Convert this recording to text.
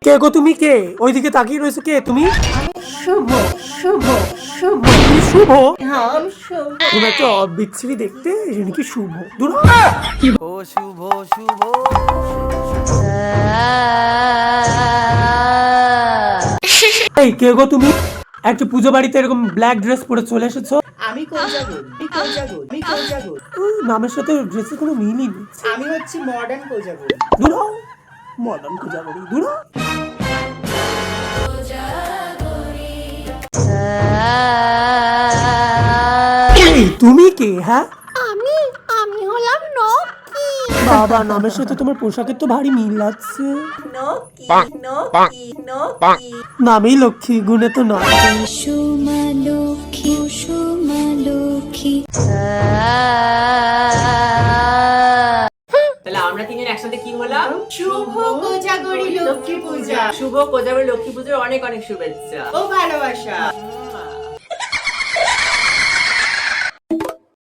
কে গো তুমি? কে ওইদিকে তাকিয়ে রয়েছে? কে তুমি? শুভ শুভ শুভ। তুমি শুভ? হ্যাঁ আমি শুভ। তুমি একটা বিচ্ছিরি দেখতে, সে নাকি শুভ। দূর হ। ও শুভ শুভ এই কে গো তুমি? একটা পুজো বাড়িতে এরকম ব্ল্যাক ড্রেস পরে চলে এসেছো। আমি কোজাগর, আমি কোজাগর, আমি কোজাগর। নামের সাথে ড্রেসের কোনো মিলই নেই। আমি হচ্ছি মডার্ন কোজাগর। দূর হও, মডার্ন কোজাগরি। দূর হও। এই তুমি কে? হ্যাঁ আমি আমি হলাম নকি। বাবা, নামের সাথে তোমার পোশাকের তো ভারী মিল লাগছে। নকি নকি নকি। নামেই লক্ষ্মী, গুণে তো নয়। সুমা লক্ষ্মী সুমা লক্ষ্মী। তাহলে আমরা তিনজন একসাথে কি হলাম? শুভ কোজাগরি লক্ষ্মী পূজা। শুভ কোজাগরী লক্ষ্মী পুজোর অনেক অনেক শুভেচ্ছা ও ভালোবাসা।